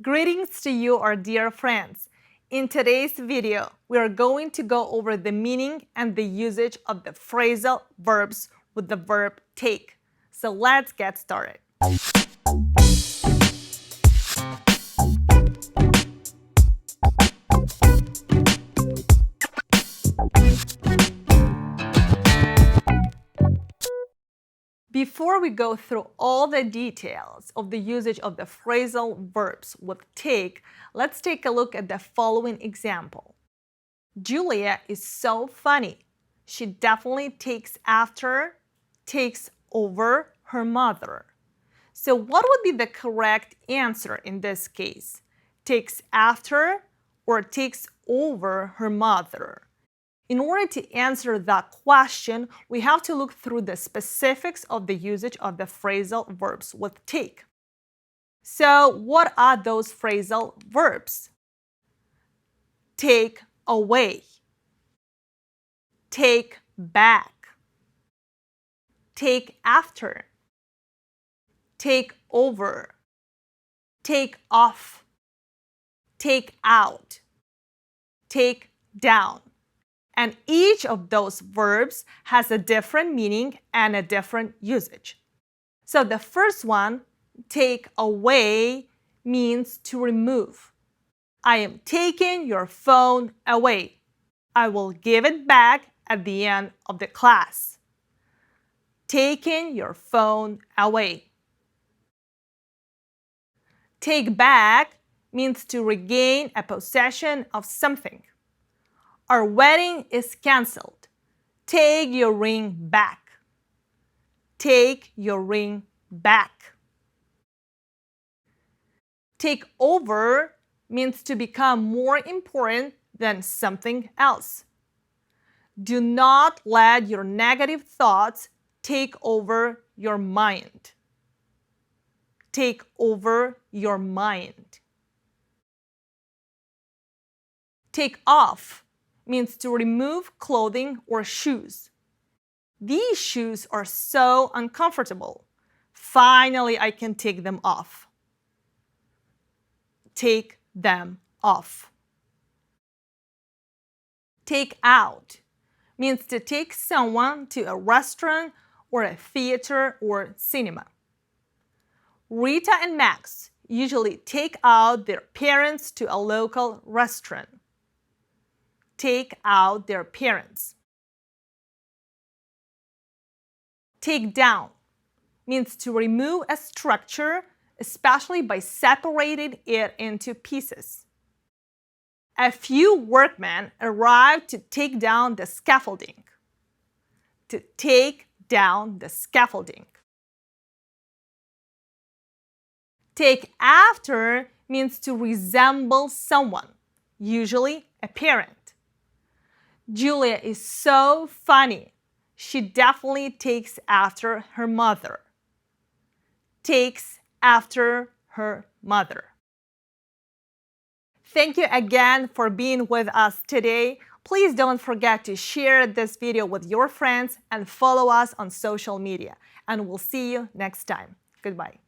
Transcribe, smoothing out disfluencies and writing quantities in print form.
Greetings to you, our dear friends. In today's video, we are going to go over the meaning and the usage of the phrasal verbs with the verb take. So let's get started. Before we go through all the details of the usage of the phrasal verbs with take, let's take a look at the following example. Julia is so funny. She definitely takes over her mother. So what would be the correct answer in this case? Takes after or takes over her mother? In order to answer that question, we have to look through the specifics of the usage of the phrasal verbs with take. So what are those phrasal verbs? Take away, take back, take after, take over, take off, take out, take down. And each of those verbs has a different meaning and a different usage. So the first one, take away, means to remove. I am taking your phone away. I will give it back at the end of the class. Taking your phone away. Take back means to regain a possession of something. Our wedding is canceled. Take your ring back. Take your ring back. Take over means to become more important than something else. Do not let your negative thoughts take over your mind. Take over your mind. Take off means to remove clothing or shoes. These shoes are so uncomfortable. Finally, I can take them off. Take them off. Take out means to take someone to a restaurant or a theater or cinema. Rita and Max usually take out their parents to a local restaurant. Take out their parents. Take down means to remove a structure, especially by separating it into pieces. A few workmen arrived to take down the scaffolding. To take down the scaffolding. Take after means to resemble someone, usually a parent. Julia is so funny. She definitely takes after her mother. Takes after her mother. Thank you again for being with us today. Please don't forget to share this video with your friends and follow us on social media. And we'll see you next time. Goodbye.